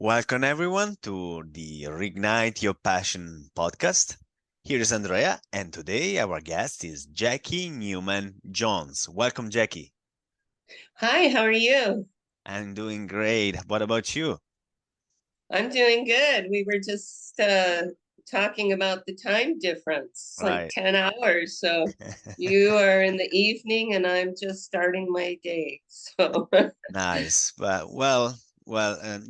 Welcome everyone to the Reignite Your Passion podcast. Here is Andrea, and today our guest is Jackey Neyman Jones. Welcome, Jackey. Hi, how are you? I'm doing great. What about you? I'm doing good. We were just talking about the time difference, like Right. 10 hours. So you are in the evening and I'm just starting my day. So Nice.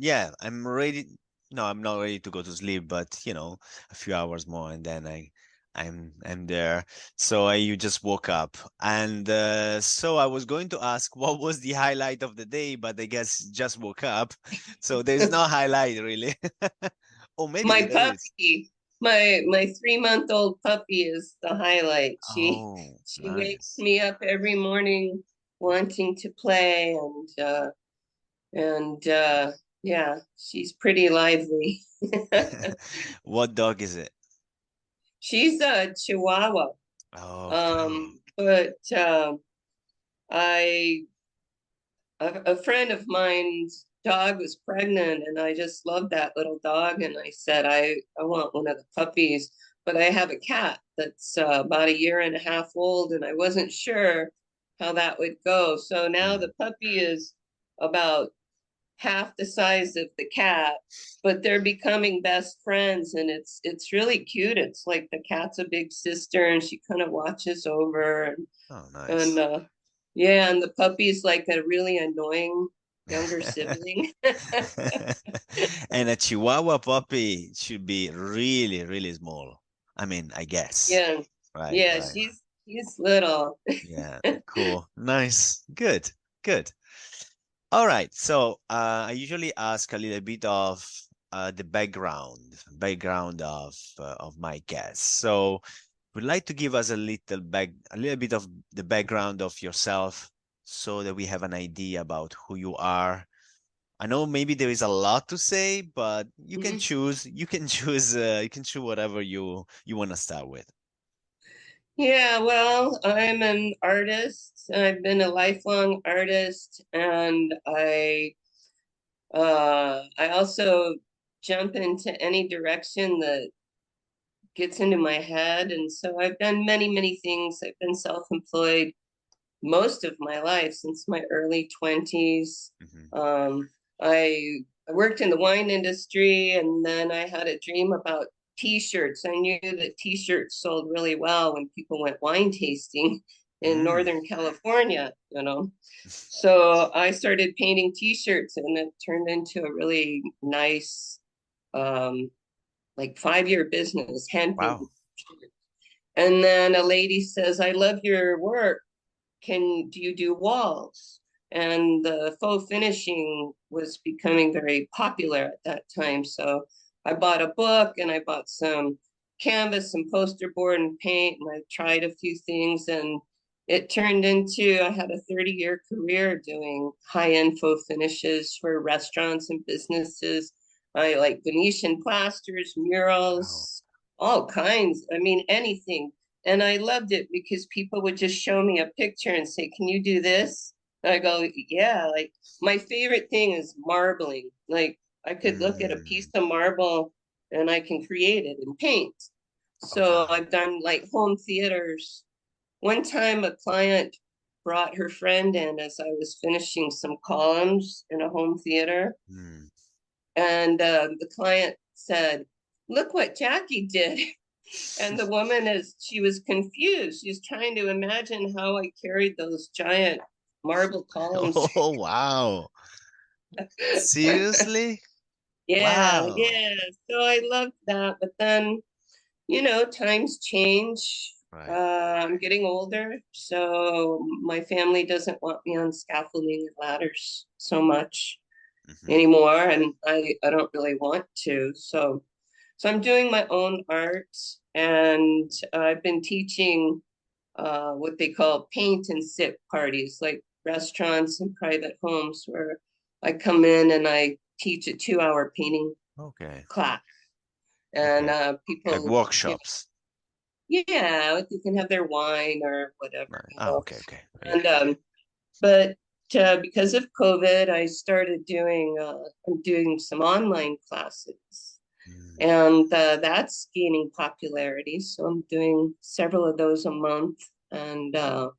Yeah, I'm ready. No, I'm not ready to go to sleep, but a few hours more, and then I'm there. So you just woke up, and so I was going to ask what was the highlight of the day, but I guess just woke up, so there's no highlight really. Or maybe my there is. puppy, my 3-month-old puppy is the highlight. She Oh, she wakes nice. me up every morning wanting to play and yeah, she's pretty lively. What dog is it? She's a Chihuahua. Okay. But I a friend of mine's dog was pregnant, and I just loved that little dog, and I said I want one of the puppies, but I have a cat that's about a year and a half old, and I wasn't sure how that would go. So now Hmm. the puppy is about half the size of the cat, but they're becoming best friends, and it's really cute. It's like the cat's a big sister, and she kind of watches over, Oh, and nice. yeah, and the puppy's like a really annoying younger sibling. And a Chihuahua puppy should be really, really small. I mean, I guess. Yeah, Right, yeah, right. she's little. Yeah, cool. Nice. Good, good. All right. So I usually ask a little bit of the background of my guests. So would like to give us a little bit of the background of yourself so that we have an idea about who you are. I know maybe there is a lot to say, but you can Mhm. choose. You can choose. You can choose whatever you want to start with. Yeah, well, I'm an artist. I've been a lifelong artist, and I also jump into any direction that gets into my head. And so I've done many, many things. I've been self-employed most of my life since my early 20s. Hmm. Um, I worked in the wine industry, and then I had a dream about t-shirts. I knew that t-shirts sold really well when people went wine tasting in Mm. Northern California, you know. So I started painting t-shirts, and it turned into a really nice um, like 5-year business, hand Wow. painting. And then a lady says, I love your work. Do you do walls? And the faux finishing was becoming very popular at that time. So I bought a book and I bought some canvas, some poster board and paint, and I tried a few things, and it turned into I had a 30-year career doing high-end faux finishes for restaurants and businesses. I like Venetian plasters, Wow. murals, all kinds. I mean, anything. And I loved it because people would just show me a picture and say, can you do this? And I go, yeah. Like, my favorite thing is marbling. Like, I could look at a piece Mm. of marble and I can create it in paint. Oh, So wow. I've done like home theaters. One time a client brought her friend in as I was finishing some columns in a home theater. Mm. And the client said, look what Jackey did. And the woman, is she was confused. She's trying to imagine how I carried those giant marble columns. Oh, wow. Seriously? Yeah, Wow. yeah. So I loved that. But then, times change. Right. I'm getting older, so my family doesn't want me on scaffolding and ladders so much Hmm. anymore, and I don't really want to. So I'm doing my own art, and I've been teaching what they call paint and sip parties, like restaurants and private homes, where I come in and I teach a 2-hour painting Okay. class, and Okay. Like people, workshops. yeah, they can have their wine or whatever, Right. Oh, okay. Okay. Yeah. And but because of COVID, I started I'm doing some online classes, Mm. and that's gaining popularity. So I'm doing several of those a month, and that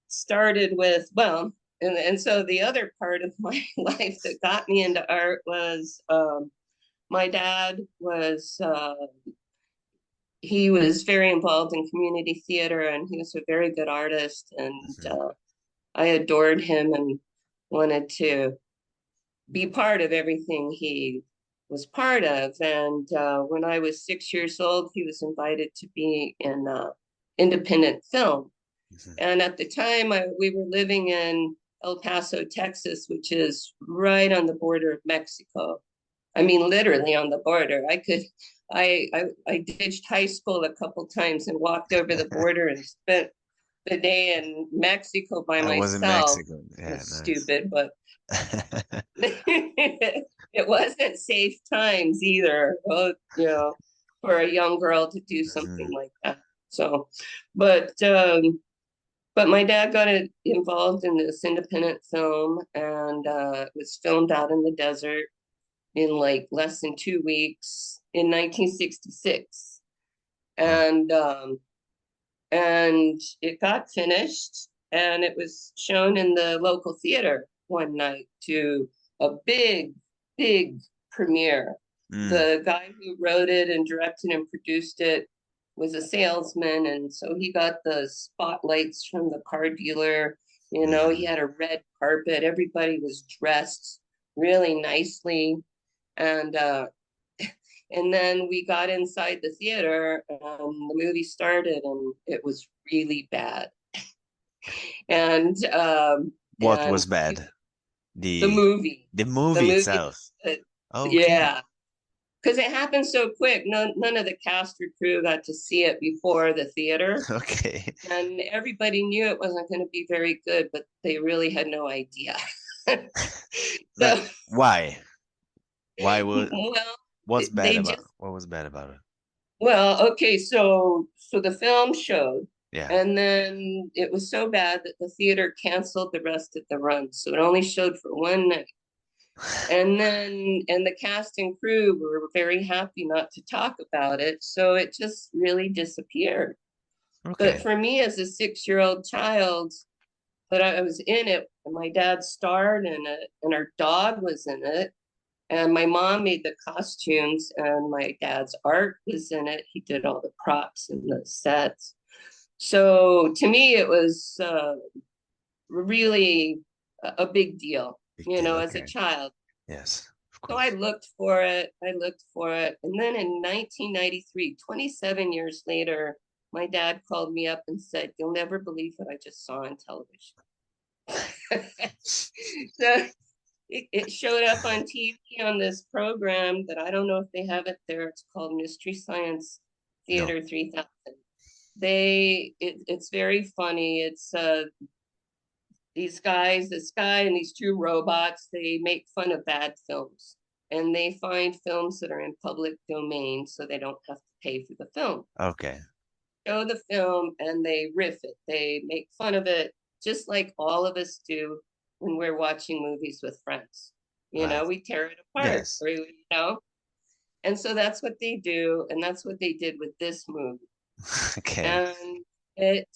started with, well, and so the other part of my life that got me into art was, my dad was he was very involved in community theater, and he was a very good artist, and Mhm. I adored him and wanted to be part of everything he was part of. And when I was 6 years old, he was invited to be in independent film. Mhm. And at the time, we were living in El Paso, Texas, which is right on the border of Mexico. I mean, literally on the border. I ditched high school a couple times and walked over the border and spent the day in Mexico by I was in myself. Mexico. It Yeah, was nice. stupid, but it wasn't safe times either. Well, for a young girl to do something Mhm. like that. So, but um, but my dad got involved in this independent film, and it was filmed out in the desert in like less than 2 weeks in 1966. Oh, And it got finished, and it was shown in the local theater one night to a big premiere. mm. The guy who wrote it and directed and produced it was a salesman, and so he got the spotlights from the car dealer. He Mhm. had a red carpet. Everybody was dressed really nicely, and then we got inside the theater, and the movie started, and it was really bad. And What was bad? the The movie, the the movie movie, itself. uh, Okay. yeah, because it happened so quick. None of the cast or crew got to see it before the theater, Okay. and everybody knew it wasn't going to be very good, but they really had no idea. But So, why? Why was well, what's bad they about just what was bad about it? Well, okay, so the film showed, Yeah. and then it was so bad that the theater canceled the rest of the run. So it only showed for one night. And the cast and crew were very happy not to talk about it. So it just really disappeared. But Okay. for me as a 6-year-old child, that I was in it, and my dad starred in it, and our dog was in it, and my mom made the costumes, and my dad's art was in it. He did all the props and the sets. So to me, it was really a big deal, Big deal. as a Okay. child. Yes, of So I course. looked for it. I looked for it. And then in 1993, 27 years later, my dad called me up and said, "You'll never believe what I just saw on television." So it showed up on TV on this program that I don't know if they have it there. It's called Mystery Science No. Theater 3000. It's very funny. It's this guy and these two robots, they make fun of bad films, and they find films that are in public domain so they don't have to pay for the film. Okay. Show the film and they riff it. They make fun of it just like all of us do when we're watching movies with friends. Right. We tear it apart, Yes. or. And so that's what they do, and that's what they did with this movie. Okay. And it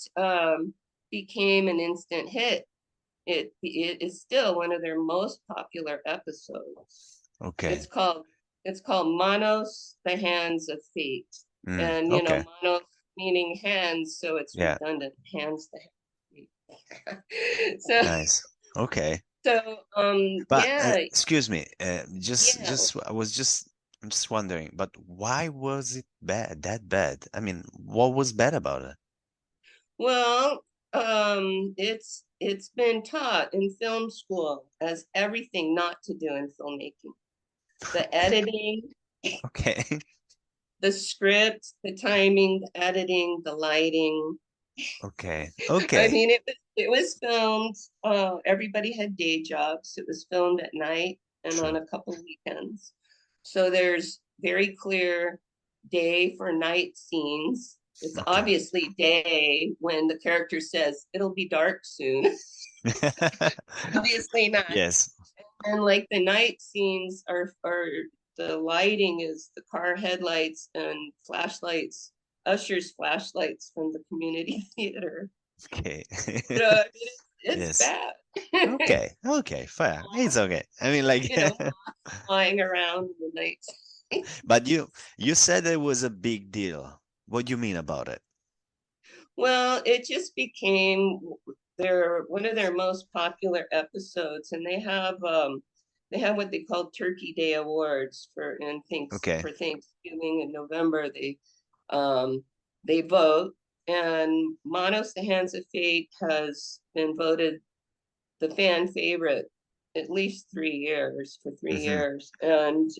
became an instant hit. It is still one of their most popular episodes. Okay. It's called it's called Manos, the Hands of Fate. And Okay. Manos meaning hands, so it's Yeah. redundant. Hands, the hands of fate. so Nice. Okay. But yeah, excuse me. yeah. I'm just wondering. But why was it bad? That bad? I mean, what was bad about it? Well, it's been taught in film school as everything not to do in filmmaking. The editing, Okay. the script, the timing, the editing, the lighting. Okay. I Okay. mean, it was filmed. Everybody had day jobs. It was filmed at night and on True. a couple weekends. So there's very clear day for night scenes, It's Okay. obviously day when the character says it'll be dark soon. Obviously not. Yes. And like the night scenes are the lighting is the car headlights and flashlights, ushers flashlights from the community theater. Okay. You know, I mean, it's Yes. bad. Okay. Okay. Fair. It's okay. I mean, like, You know, flying around in the night. but you said it was a big deal. What do you mean about it? Well, it just became their one of their most popular episodes, and they have what they call Turkey Day Awards Okay. for Thanksgiving in November. Um they vote, and Manos the Hands of Fate has been voted the fan favorite at least 3 years for three Hmm. years, and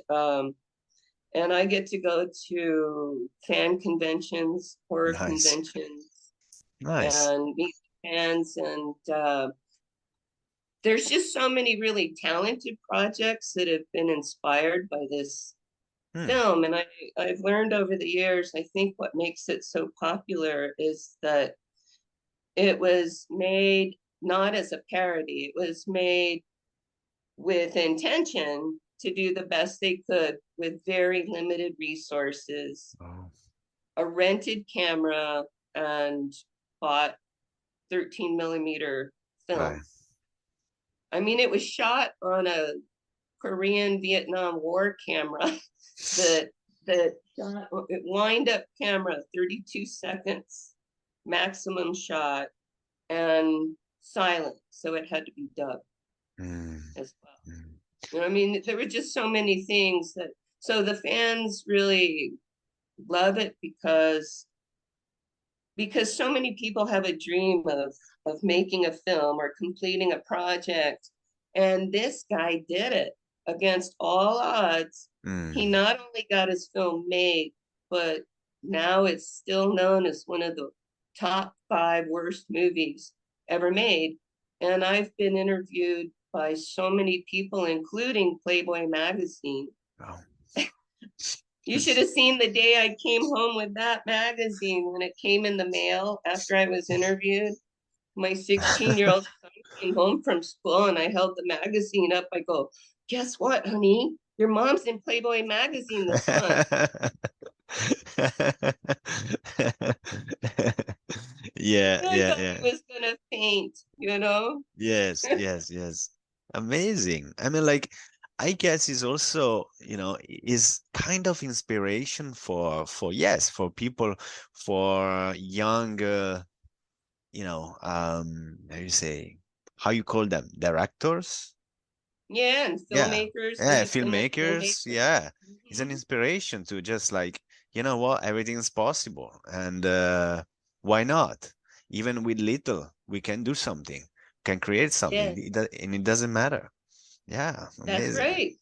I get to go to fan conventions, horror Nice. conventions, Nice. and meet fans. And there's just so many really talented projects that have been inspired by this Hmm. film. And I've learned over the years, I think what makes it so popular is that it was made not as a parody, it was made with intention to do the best they could with very limited resources, Oh, a rented camera, and bought 13 millimeter right. film. I mean, it was shot on a Korean Vietnam War camera that shot it wind up camera, 32 seconds maximum shot, and silent, so it had to be dubbed Mm, as well. mm. You know, I mean, there were just so many things that so the fans really love it because so many people have a dream of making a film or completing a project, and this guy did it against all odds. He Mm. not only got his film made, but now it's still known as one of the top 5 worst movies ever made. And I've been interviewed by so many people, including Playboy magazine. Oh. You should have seen the day I came home with that magazine when it came in the mail after I was interviewed. My 16-year-old son came home from school, and I held the magazine up. I go, guess what, honey? Your mom's in Playboy magazine this month. Yeah, I yeah, thought yeah. I was gonna faint, you know? Yes, yes, yes. Amazing. I mean, like, I guess it's also, is kind of inspiration for yes, for people, for young, how you say, how you call them, directors? Yeah, and Yeah. filmmakers, Yeah, independent filmmakers. filmmakers. Yeah. It's an Mhm. inspiration to just like, you know what, everything's possible. And why not? Even with little, we can do something, can create something, Yeah, and it doesn't matter. Yeah, that's amazing. right.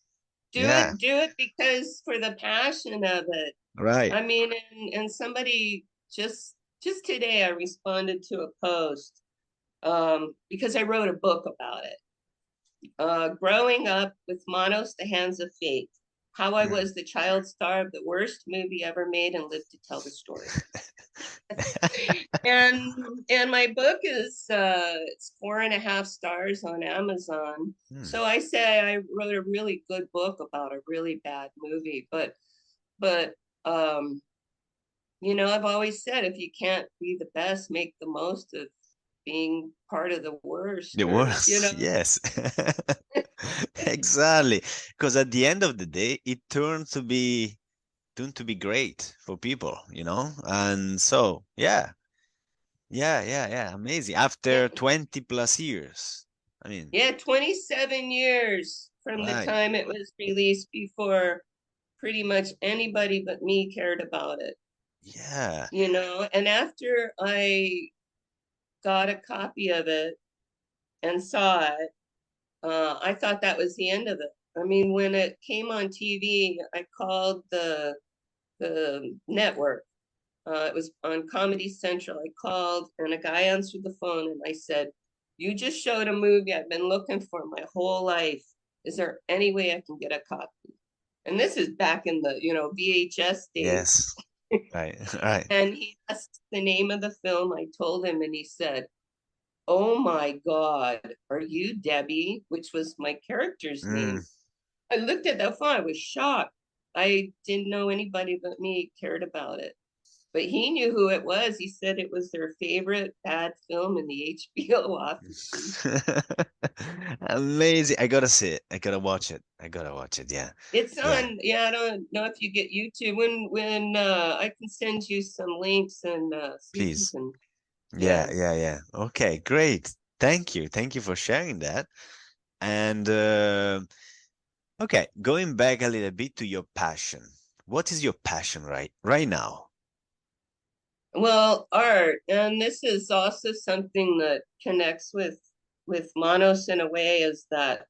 Yeah, Do it because for the passion of it. right. I mean, and somebody just today I responded to a post because I wrote a book about it. Growing up with Manos, The Hands of Fate, how I Mm. was the child star of the worst movie ever made and lived to tell the story. And my book is it's 4.5 stars on Amazon. Hmm. So I say I wrote a really good book about a really bad movie, but um you know, I've always said if you can't be the best, make the most of being part of the worst, The or you worst, know. yes. Exactly. Because at the end of the day, it turned to be great for people, And so, yeah, yeah, yeah, yeah, amazing. Yeah, After 20 plus years. I mean, yeah, 27 years from the right. time it was released before pretty much anybody but me cared about it, Yeah. you know. And after I got a copy of it and saw it, I thought that was the end of it. I mean, when it came on TV, I called the network. It was on Comedy Central. I called and a guy answered the phone, and I said, "You just showed a movie I've been looking for my whole life. Is there any way I can get a copy?" And this is back in the VHS days. Yes. Right. Right. And he asked the name of the film. I told him, and he said, "Oh my God, are you Debbie?" Which was my character's Mm. name. I looked at that phone. I was shocked. I didn't know anybody but me cared about it. But he knew who it was. He said it was their favorite bad film in the HBO offices. Amazing. I gotta see it. I gotta watch it. I gotta watch it. Yeah. It's Yeah. on, yeah, I don't know if you get YouTube. When I can send you some links and see if you Please. can, Yeah. yeah. Yeah. Yeah. Okay. Great. Thank you. Thank you for sharing that. And okay, going back a little bit to your passion. What is your passion right now? Well, art, and this is also something that connects with Manos in a way, is that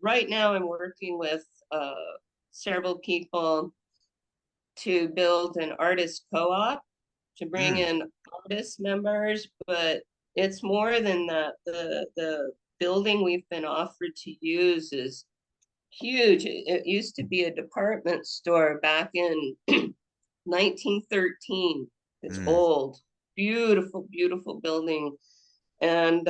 right now I'm working with several people to build an artist co-op to bring Mm, in artist members, but it's more than that. The building we've been offered to use is huge. It used to be a department store back in 1913. It's mm, old, beautiful, beautiful building. And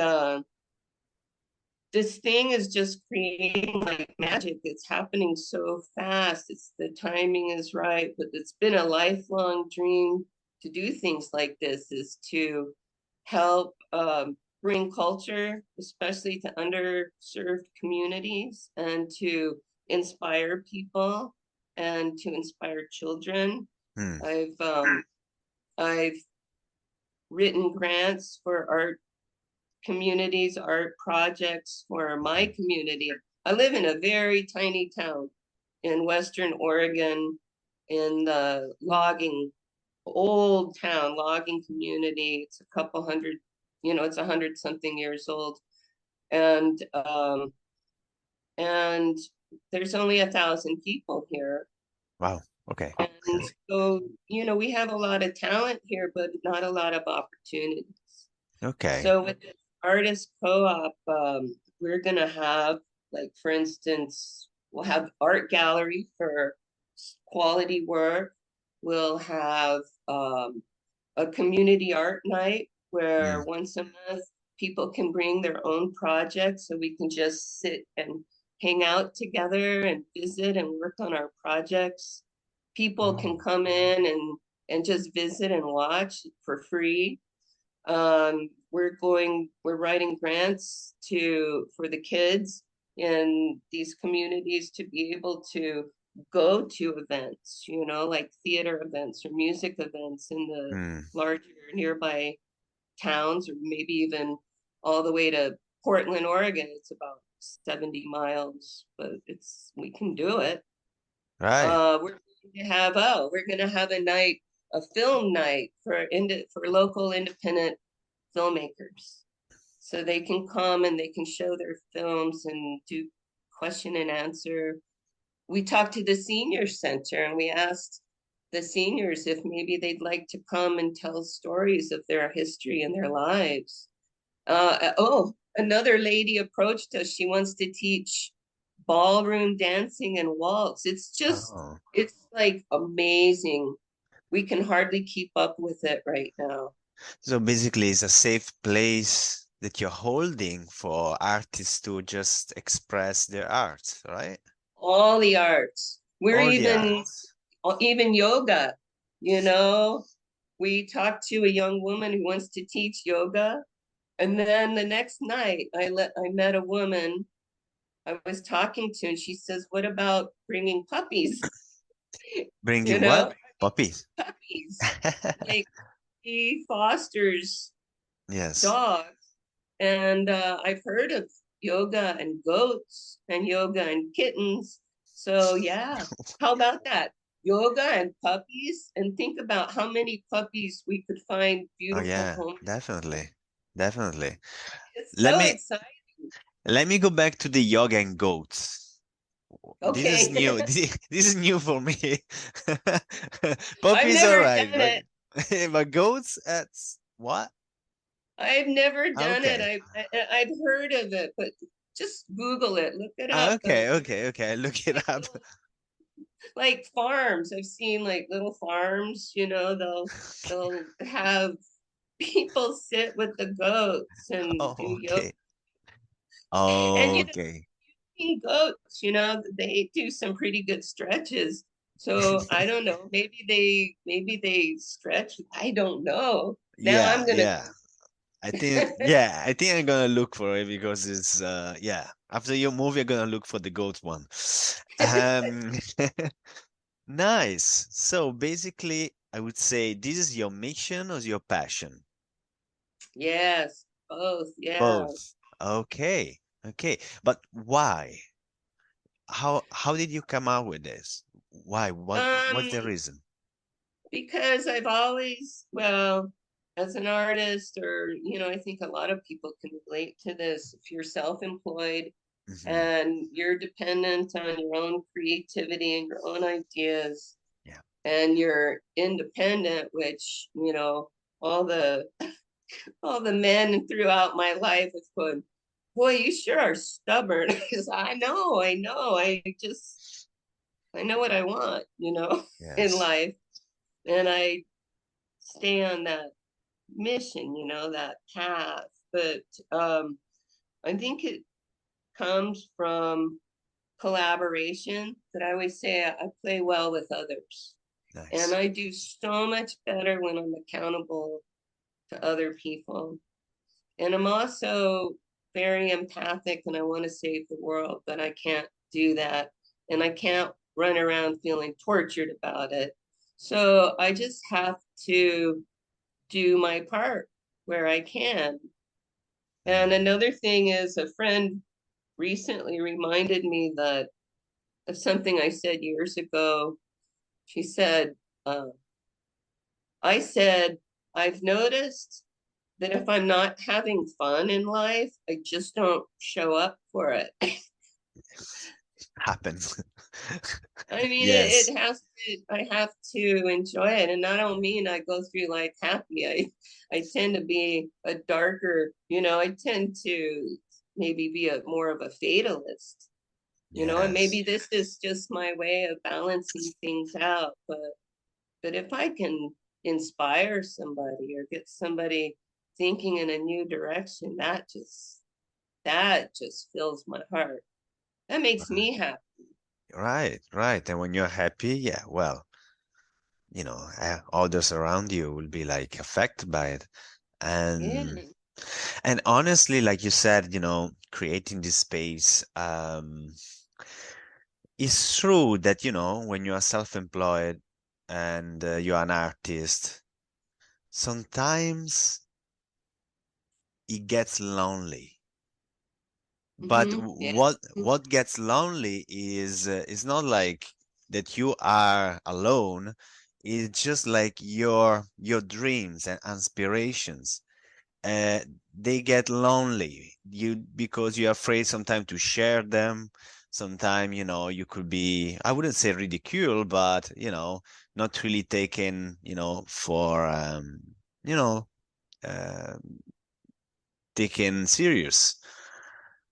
this thing is just creating like magic. It's happening so fast. It's the timing is right, but it's been a lifelong dream to do things like this, is to help bring culture, especially to underserved communities, and to inspire people and to inspire children. mm. I've written grants for art communities, art projects for my community. I live in a very tiny town in Western Oregon, in the logging, old town logging community. It's a couple hundred, it's 100 something years old. And there's only 1,000 people here. Wow. Okay. And so, we have a lot of talent here, but not a lot of opportunities. Okay. So with this artist co-op, we're gonna have, like, for instance, we'll have art gallery for quality work. We'll have a community art night where Mm, once a month people can bring their own projects, so we can just sit and hang out together and visit and work on our projects. People can oh, come in and just visit and watch for free. We're writing grants for the kids in these communities to be able to go to events, like theater events or music events in the mm, larger nearby towns, or maybe even all the way to Portland, Oregon. It's about 70 miles, but we can do it. right. We're going to have a film night for local independent filmmakers, so they can come and they can show their films and do question and answer. We talked to the senior center and we asked the seniors if maybe they'd like to come and tell stories of their history and their lives. Another lady approached us. She wants to teach ballroom dancing and waltz. Oh. It's like amazing. We can hardly keep up with it right now. So basically, it's a safe place that you're holding for artists to just express their art, right? All the arts. We're All the arts. even yoga, you know. We talked to a young woman who wants to teach yoga. And then the next night, I met a woman I was talking to, and she says, "What about bringing puppies?" You Bringing what? know, Puppies. puppies. Like, he fosters Yes. dogs, and I've heard of yoga and goats and yoga and kittens. So yeah, how about that? Yoga and puppies, and think about how many puppies we could find Oh beautiful yeah, homes for. definitely. Definitely. It's Let so me exciting. let me go back to the yoga and goats. This is Okay. new. This is new for me. I've Puppies, all never right, done it. but goats, that's what? I've never done it. Okay. I've heard of it, but just Google it, look it up. Okay, okay, okay. Look it Like up. little like farms. I've seen like little farms, they'll have people sit with the goats and do Oh, yoga. okay. And Okay. goats, they do some pretty good stretches. So I don't know, maybe they stretch. I don't know. Now Yeah, I'm gonna yeah. I think I'm gonna look for it because it's yeah. After your movie, I'm gonna look for the goat one. Um, nice. So basically, I would say this is your mission or your passion? yes, both, yeah. Both. Okay. Okay. But why? How did you come out with this? Why? What's the Um, reason? because I've always, well, as an artist, or, I think a lot of people can relate to this. If you're self-employed Hmm. and you're dependent on your own creativity and your own ideas, Yeah. and you're independent, which, all the all the men throughout my life have put, boy, you sure are stubborn. Because I know what I want, in Yes. life. And I stay on that mission, that path. But I think it comes from collaboration. That I always say I play well with others. And Nice. I do so much better when I'm accountable to other people. And I'm also very empathic and I want to save the world, but I can't do that. And I can't run around feeling tortured about it. So I just have to do my part where I can. And Mm. another thing is, a friend recently reminded me that of something I said years ago. She said, uh, I said, I've noticed that if I'm not having fun in life, I just don't show up for it. Happens. I mean, Yes. I have to enjoy it. And I don't mean I go through life happy. I tend to be a darker, I tend to maybe be more of a fatalist, and Yes. maybe this is just my way of balancing things out. But if I can inspire somebody or get somebody thinking in a new direction, that just fills my heart. That makes Right. me happy. Right. Right. And when you're happy, yeah, well, others around you will be like affected by it. And Yeah. and honestly, like you said, creating this space, it's true that, when you are self-employed and you're an artist, sometimes it gets lonely. But Yeah. what gets lonely is not like that you are alone. It's just like your dreams and aspirations. Uh, they get lonely because you're afraid sometimes to share them. Sometimes you could be, I wouldn't say ridicule, but not really taken for you know uh, taken serious.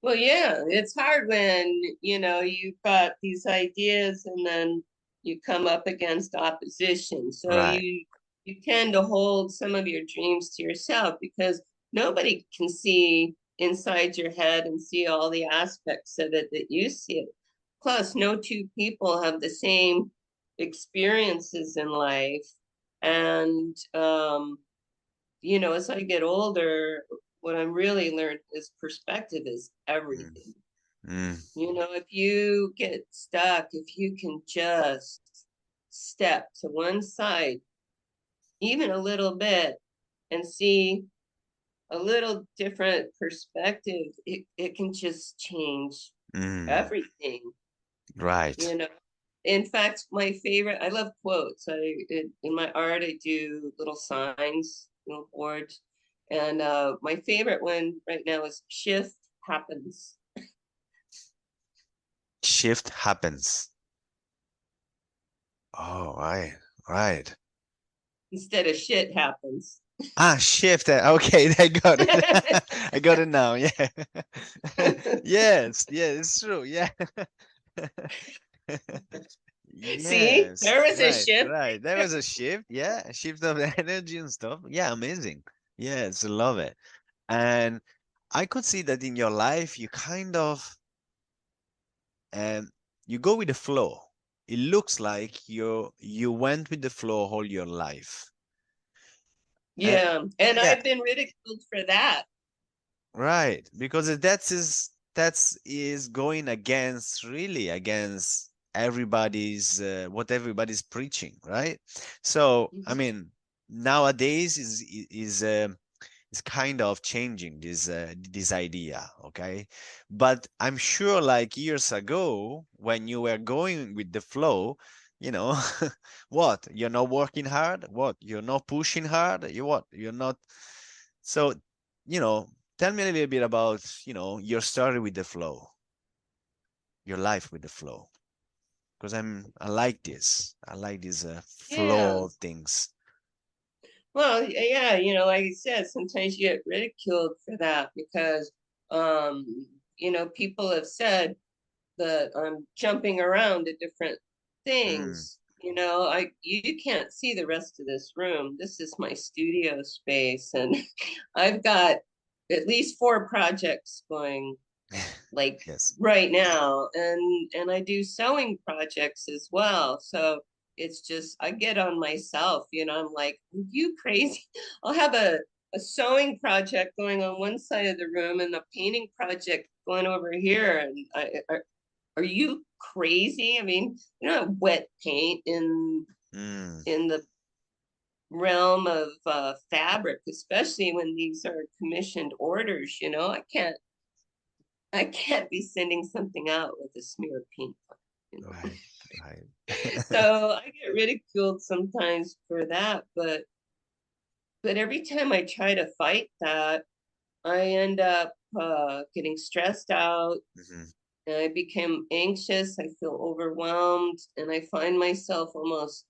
Well, yeah, it's hard when, you've got these ideas and then you come up against opposition. So Right. you tend to hold some of your dreams to yourself because nobody can see inside your head and see all the aspects of it that you see it. Plus, no two people have the same experiences in life. And as I get older, what I'm really learned is perspective is Mm, everything. mm, If you get stuck, if you can just step to one side, even a little bit, and see a little different perspective, it can just change mm. everything. Right. You know, in fact, my favorite, I love quotes. In my art, I do little signs, little boards. And my favorite one right now is shift happens Shift happens. Oh, right. Right. instead of shit happens. Ah, shift. Okay, I got it. I got it now. Yeah. Yes. Yeah, it's true. Yeah. See, Yes, there was a right, shift right right. There there. was a shift, yeah, a shift of energy and stuff. Yeah, amazing. Yes, I love it. And I could see that in your life, you kind of and you go with the flow. It looks like you went with the flow all your life. And Yeah, and yeah, I've been ridiculed for that. right, because that's going against really against everybody's what everybody's preaching, right? So I Mhm. mean, nowadays is kind of changing this idea, okay? But I'm sure like years ago when you were going with the flow, you know, what? You're not working hard? What? You're not pushing hard? You what? You're not. So, you know, tell me a little bit about, your story with the flow, your life with the flow. Because I like this. I like this Yeah. flow of things. Well, yeah, like I said, sometimes you get ridiculed for that because, people have said that I'm jumping around to different Mm. things. You can't see the rest of this room. This is my studio space, and I've got at least 4 projects going like Yes. right now, and I do sewing projects as well. So it's just I get on myself, I'm like, are you crazy? I'll have a sewing project going on one side of the room and a painting project going over here, and are you crazy? I mean, wet paint Mm. in the realm of fabric, especially when these are commissioned orders. I can't be sending something out with a smear of paint on it, Right, right. So I get ridiculed sometimes for that, but every time I try to fight that, I end up getting stressed out, Mhm. and I become anxious. I feel overwhelmed, and I find myself almost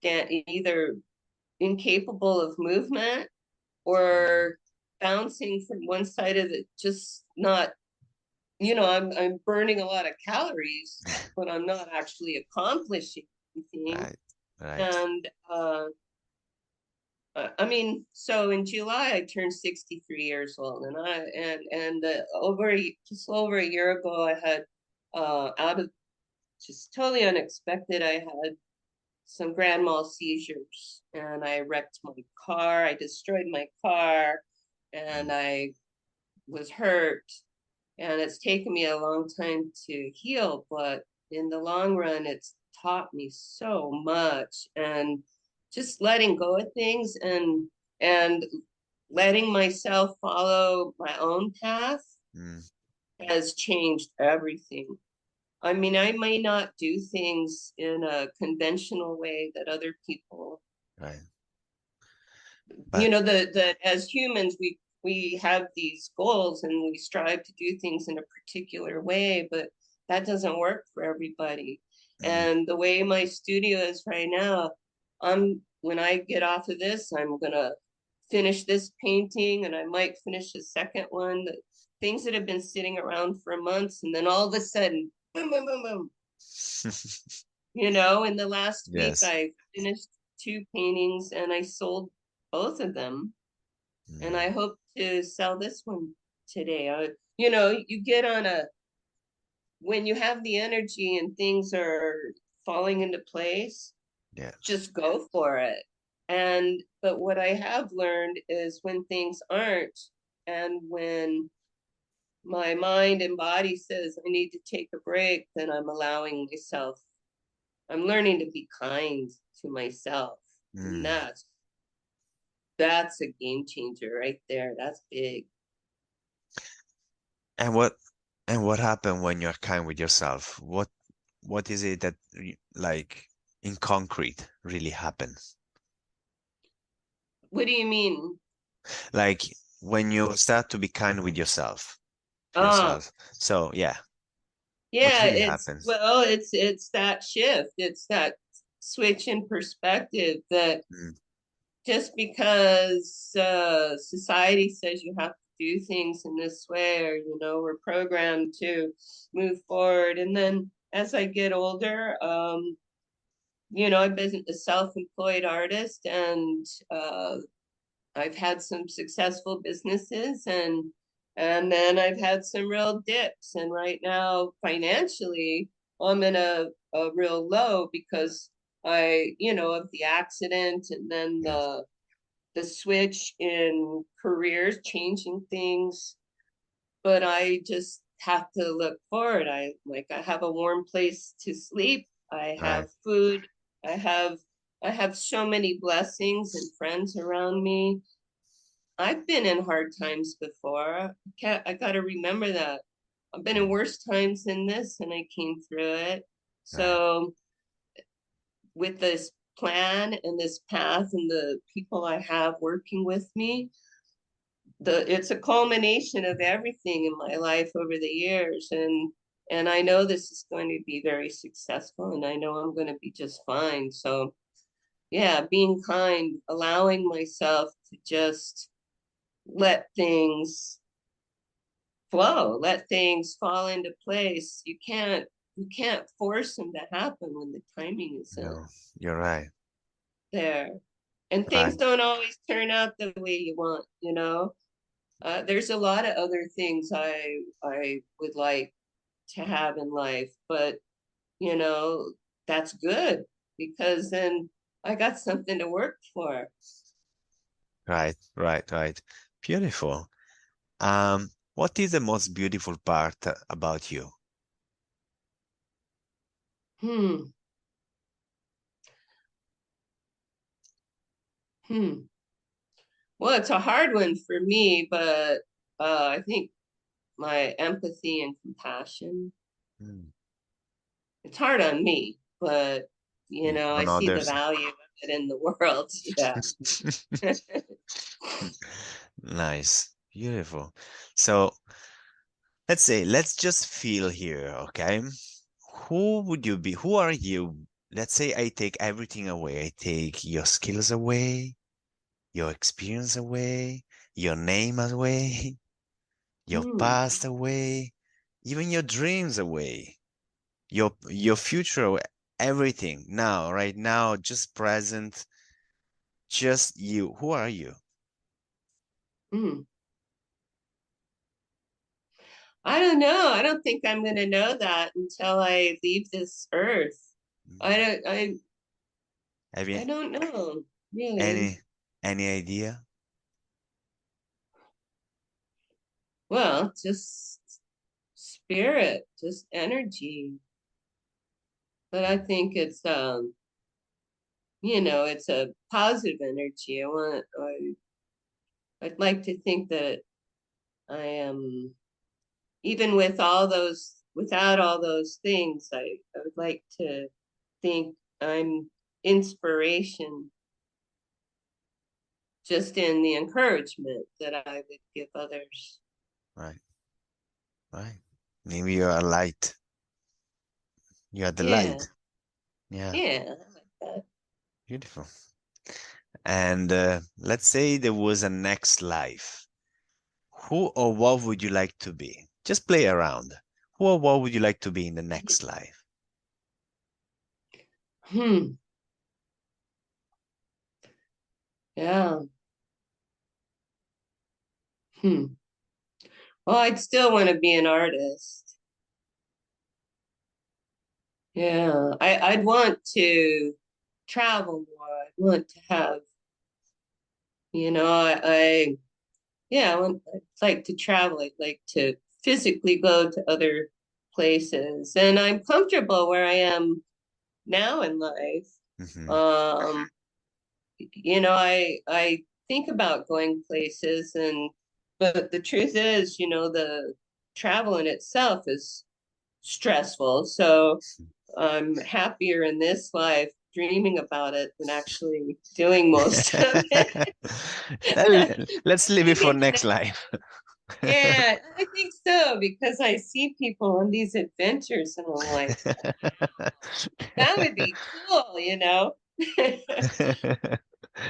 either incapable of movement Mm. or bouncing from one side of it, just not, I'm burning a lot of calories, but I'm not actually accomplishing anything. Right, right. And I mean, so in July I turned 63 years old, and just over a year ago I had out of just totally unexpected, I had some grand mal seizures, and I wrecked my car. I destroyed my car, and Mm. I was hurt, and it's taken me a long time to heal, but in the long run it's taught me so much, and just letting go of things, and letting myself follow my own path Mm. has changed everything. I mean, I may not do things in a conventional way that other people, Right. But the as humans, we have these goals and we strive to do things in a particular way, but that doesn't work for everybody. mm, And the way my studio is right now, I'm when I get off of this, I'm gonna finish this painting, and I might finish a second one. That things that have been sitting around for months, and then all of a sudden, boom, boom, boom, boom. In the last week, yes. I finished 2 paintings and I sold both of them. And Mm, I hope to sell this one today. You get on when you have the energy and things are falling into place, yes. just go for it. But what I have learned is when things aren't, and when my mind and body says I need to take a break, then I'm learning to be kind to myself. And Mm. that's a game changer right there. That's big. And what happened when you're kind with yourself? What is it that like in concrete really happens? What do you mean? Like when you start to be kind with yourself, to Ah, yourself. So yeah, what yeah, really happens? it's that shift. It's that switch in perspective that Mm. just because society says you have to do things in this way, or we're programmed to move forward, and then as I get older. I've been a self-employed artist, and I've had some successful businesses, and then I've had some real dips. And right now, financially, I'm in a real low because of the accident, and then Yeah. the switch in careers, changing things. But I just have to look forward. I have a warm place to sleep. I Right. have food. I have I have so many blessings and friends around me. I've been in hard times before. I got to remember that. I've been in Mm. worse times than this, and I came through it. Right. So with this plan and this path and the people I have working with me, it's a culmination of everything in my life over the years, and I know this is going to be very successful, and I know I'm going to be just fine. So yeah, being kind, allowing myself to just let things flow, let things fall into place. You can't force them to happen when the timing isn't No, you're right. there, and things Right. don't always turn out the way you want. There's a lot of other things I would like to have in life, but you know, that's good because then I got something to work for. Right. Right. Right. Beautiful. What is the most beautiful part about you? Hmm. Hmm. Well, it's a hard one for me, but I think my empathy and compassion. Mm. It's hard on me, but Yeah. I On see the others. value of it in the world. Yeah. Nice. Beautiful. So let's just feel here, okay? Who would you be? Who are you? Let's say I take everything away. I take your skills away, your experience away, your name away, your Hmm. past away, even your dreams away, your future away, everything. Now, right now, just present, just you. Who are you? Hmm. I don't know. I don't think I'm going to know that until I leave this earth. I Mm. don't. I. Have you I don't know. Really. any any idea? Well, just spirit, just energy. But I think it's a positive energy. I'd like to think that I am, even without all those things, I would like to think I'm inspiration just in the encouragement that I would give others. Right, right. Maybe you are light. You are the Yeah, light. Yeah, yeah, I like that. beautiful. And let's say there was a next life. Who or what would you like to be? Just play around. Who or what would you like to be in the next life? Hmm. Yeah. Hmm. Well, I'd still want to be an artist. Yeah. I'd want to travel more. I'd want to have, you know, yeah, I'd like to travel. I'd like to physically go to other places. And I'm comfortable where I am now in life. Hmm. Um, I think about going places, but the truth is, the travel in itself is stressful. So I'm happier in this life dreaming about it than actually doing most of it. Let's leave it Maybe for in the next next, life. yeah, I think so because I see people on these adventures and I'm like, that would be cool.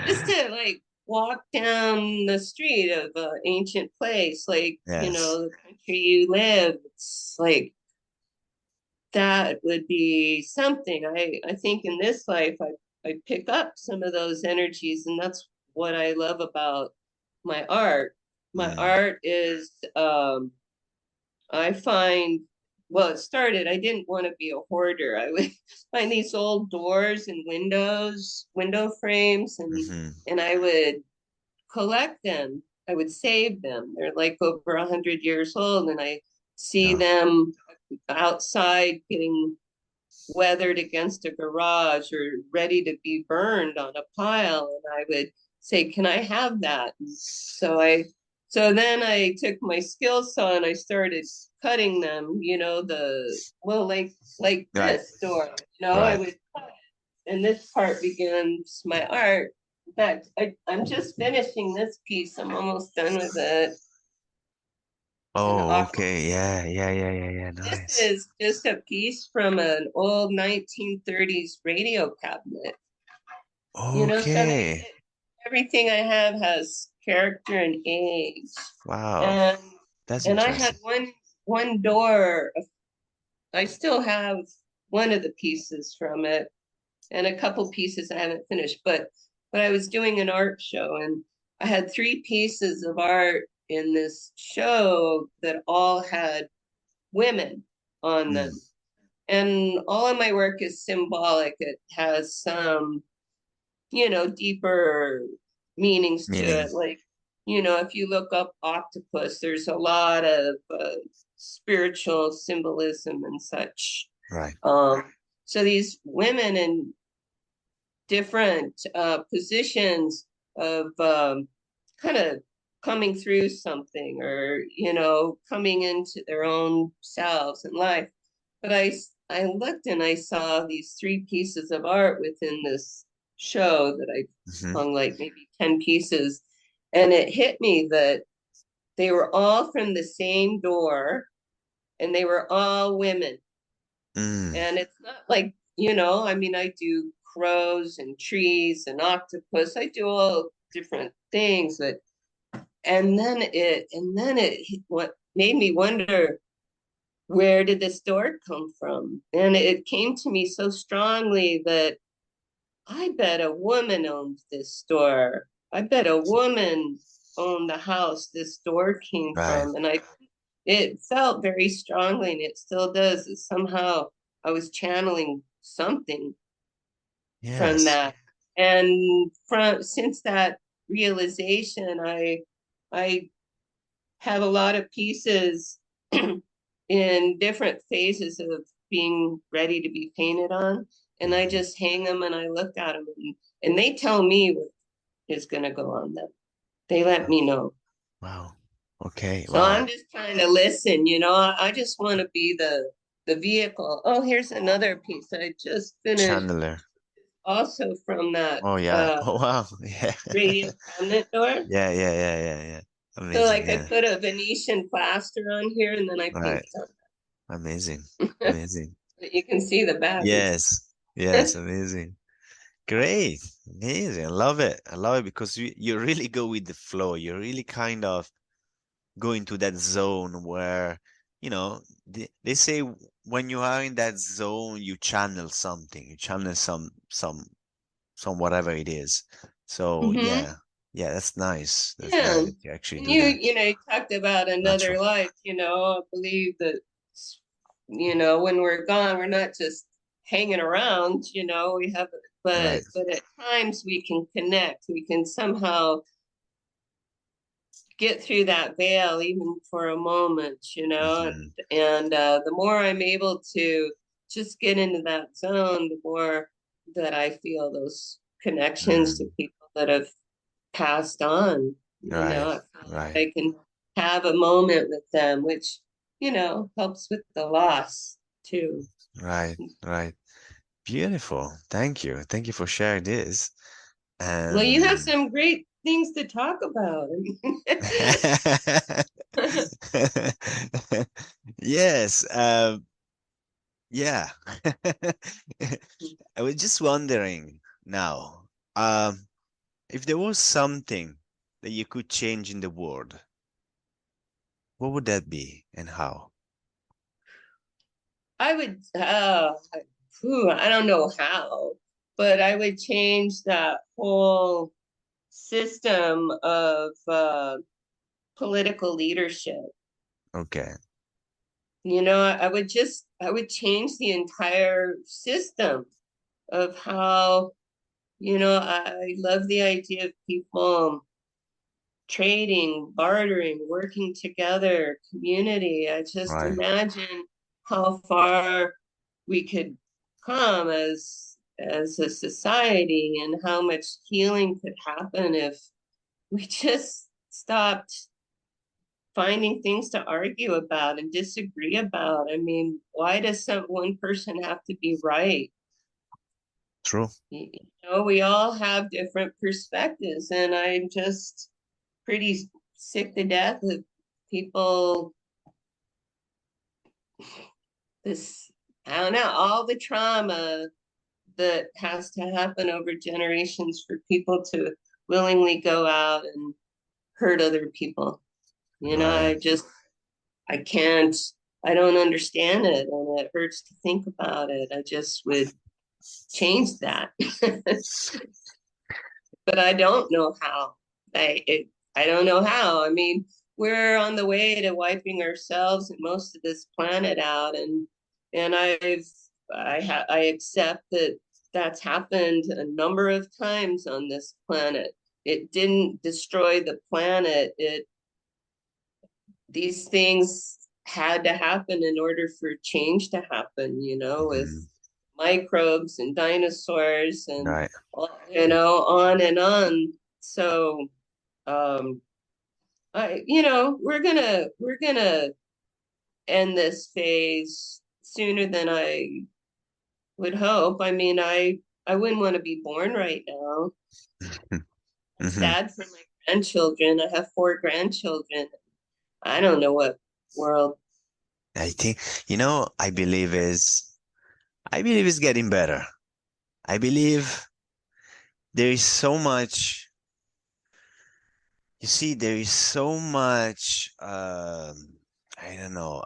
Just to like walk down the street of an ancient place, like, Yes. the country you live. It's like that would be something. I think in this life I pick up some of those energies, and that's what I love about my art. My Mm. art is I find, well, it started, I didn't want to be a hoarder. I would find these old doors and windows, window frames, Mm-hmm. and I would collect them. I would save them. They're like over 100 years old, and I see No. them outside getting weathered against a garage or ready to be burned on a pile. And I would say, "Can I have that?" And so then I took my skill saw and I started cutting them, like Right. this door, I Right. would cut it, and this part begins my art. In fact, I'm just finishing this piece. I'm almost done with it. An Oh, aqua. okay. Yeah, yeah, yeah, yeah, yeah. This Nice. is just a piece from an old 1930s radio cabinet. So Okay. everything I have has character and age. Wow. And That's and I had interesting. one door. I still have one of the pieces from it, and a couple pieces I haven't finished. But I was doing an art show, and I had three pieces of art in this show that all had women on them. Mm. And all of my work is symbolic. It has some, deeper meanings to Meaning. it. Like, if you look up octopus, there's a lot of spiritual symbolism and such. Right. So these women in different positions of kind of coming through something, or coming into their own selves in life. But I looked and I saw these three pieces of art within this show that I Mm-hmm. hung, like maybe 10 pieces, and it hit me that they were all from the same door, and they were all women. Mm. And it's not like, I mean, I do crows and trees and octopus. I do all different things, but and then it what made me wonder, where did this door come from? And it came to me so strongly that I bet a woman owned this store. I bet a woman owned the house this door came Right. from. And it felt very strongly, and it still does. That somehow I was channeling something from Yes. that. And from since that realization, I have a lot of pieces in different phases of being ready to be painted on. And I Mm-hmm. just hang them and I look at them, and they tell me what is going to go on them. They let me know. Wow. Okay. So Wow. I'm just trying to listen. I just want to be the vehicle. Oh, here's another piece I just finished, Chandler. also from that Oh yeah. Oh wow. Yeah. radio cabinet door. Yeah, yeah, yeah, yeah, yeah. So Amazing. like I Yeah. put a Venetian plaster on here, and then I Right. painted on Amazing. it. Amazing. But you can see the back. Yes. Yes. Amazing. Great. Amazing. I love it. I love it because you really go with the flow. You really kind of go into that zone where, they say when you are in that zone, you channel something. You channel some whatever it is. So Mm-hmm. yeah. Yeah, that's nice. That's Yeah. nice that you actually And do that. you talked about Natural. another life. I believe that, when we're gone, we're not just hanging around. We have, Right. but at times we can connect. We can somehow get through that veil, even for a moment. Hmm. And the more I'm able to just get into that zone, the more that I feel those connections to Mm. people that have passed on. Right. I feel like Right. I can have a moment with them, which, helps with the loss too. Right. Right. Beautiful. Thank you. Thank you for sharing this. Well, you have And some great things to talk about. yes, yeah. I was just wondering now, if there was something that you could change in the world, what would that be and how? I would, I don't know how, but I would change that whole system of political leadership. Okay. I would change the entire system of how, I love the idea of people trading, bartering, working together, community. I just Right. imagine how far we could come as a society and how much healing could happen if we just stopped finding things to argue about and disagree about. I mean, why does one person have to be right? True. We all have different perspectives, and I'm just pretty sick to death of people, this, I don't know, all the trauma that has to happen over generations for people to willingly go out and hurt other people. Right. I can't, I don't understand it, and it hurts to think about it. I just would change that. But I don't know how. I don't know how. I mean, we're on the way to wiping ourselves and most of this planet out, and I accept that that's happened a number of times on this planet. It didn't destroy the planet. These things had to happen in order for change to happen, with Mhm. microbes and dinosaurs and, Right. on and on. So, um, we're gonna end this phase sooner than I would hope. I mean, I wouldn't want to be born right now. I'm Mhm. sad for my grandchildren. I have 4 grandchildren. I don't know what world. I think, I believe it's getting better. I believe there is so much, there is so much, I don't know,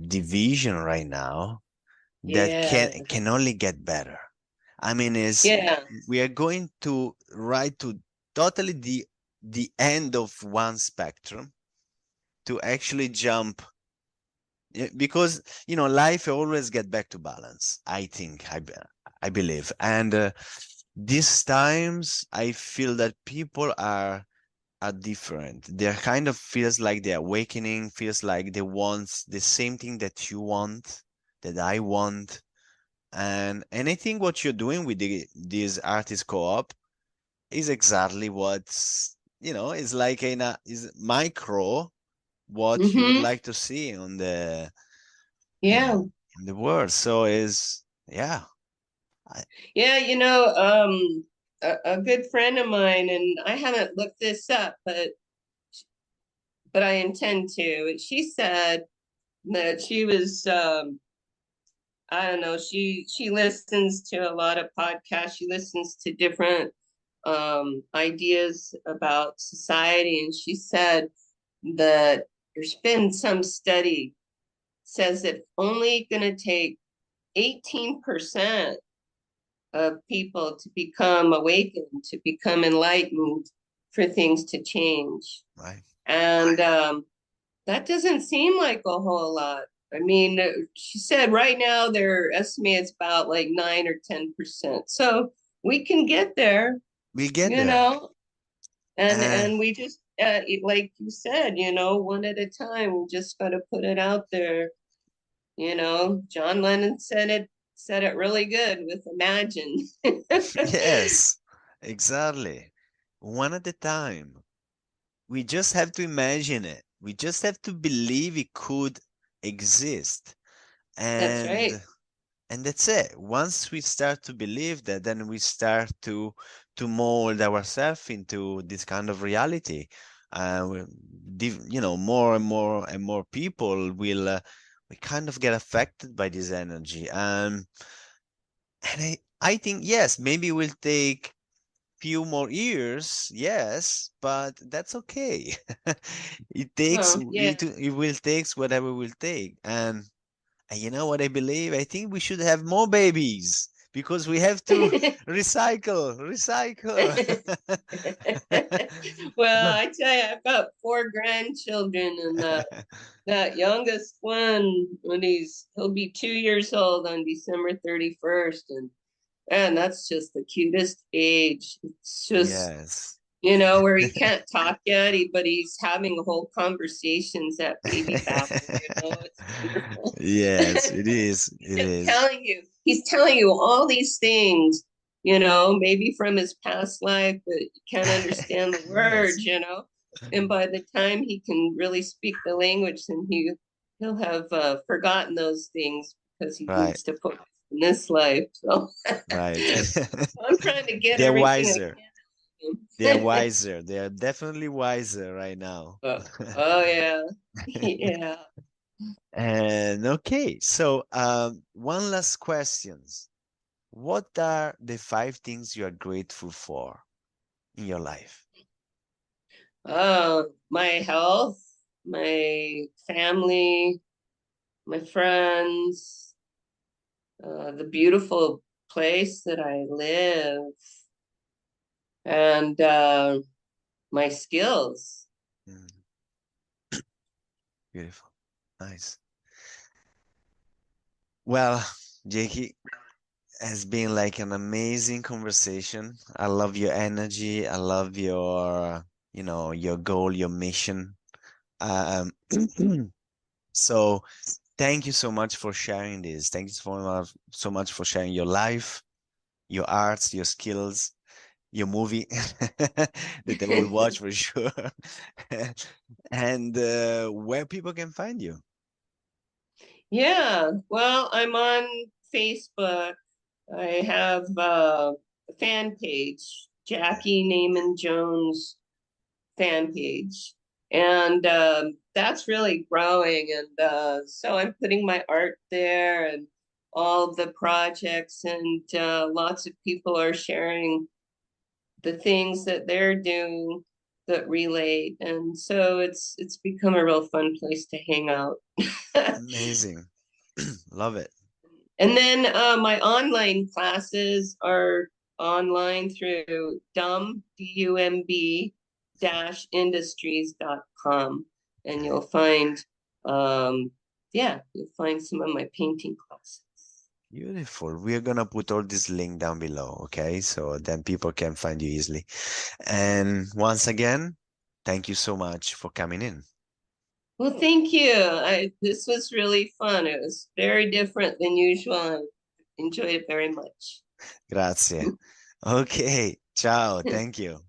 division right now that Yeah, can only get better. I mean, is yeah. we are going to right to totally the end of one spectrum to actually jump. Because life always get back to balance. I think I believe, and these times I feel that people are different. They're kind of feels like they're awakening, feels like they want the same thing that you want, that I want. And I think what you're doing with this artist co-op is exactly what's is like is micro what you would Mm-hmm. like to see on the in, Yeah. in the world. So is yeah. I, Yeah, a good friend of mine, and I haven't looked this up, but I intend to. She said that she was, I don't know, she listens to a lot of podcasts. She listens to different ideas about society, and she said that there's been some study says that only going to take 18% of people to become awakened, to become enlightened, for things to change. right. And that doesn't seem like a whole lot. I mean, she said right now their estimate is about like 9 or 10%. So we can get there, We'll get you there. know, and Uh, and we just like you said, one at a time. We just got to put it out there. John Lennon said it really good with Imagine. yes, exactly. One at a time. We just have to imagine it. We just have to believe it could exist. That's And right. and that's it. Once we start to believe that, then we start to mold ourselves into this kind of reality. More and more and more people will kind of get affected by this energy. And I think yes, maybe it will take few more years, yes, but that's okay. It takes Oh, yeah. it will takes whatever it will take. And And you know what I believe? I think we should have more babies because we have to recycle. Well, I tell you, I've got 4 grandchildren, and that youngest one, he'll be 2 years old on December 31st, and that's just the cutest age. It's just, Yes. where he can't talk yet, but he's having whole conversations at baby babble. It's wonderful. Yes, it is. It is. He's telling you all these things, maybe from his past life, but you can't understand the Yes. words. And by the time he can really speak the language, then he'll have forgotten those things because he Right. needs to focus in this life. So Right. I'm trying to get They're everything I wiser. can. They're wiser. They're definitely wiser right now. Oh yeah. Yeah. And okay, so one last questions. What are the 5 things you are grateful for in your life? My health, my family, my friends, the beautiful place that I live, and my skills. Mm, beautiful. Nice. Well, Jakey, has been like an amazing conversation. I love your energy. I love your goal, your mission. Um, so thank you so much for sharing this. Thank you so much for sharing your life, your arts, your skills, your movie that I will watch for sure. And where people can find you. Yeah, well, I'm on Facebook. I have a fan page, Jackey Neyman Jones fan page. And that's really growing. And so I'm putting my art there and all of the projects, and lots of people are sharing the things that they're doing that relate. And so it's become a real fun place to hang out. Amazing. Love it. And then my online classes are online through dumb-industries.com. And you'll find some of my painting classes. Beautiful. We're gonna put all this link down below, okay? So then people can find you easily. And once again, thank you so much for coming in. Well, thank you. This was really fun. It was very different than usual. I enjoyed it very much. Grazie. Okay. Ciao. Thank you.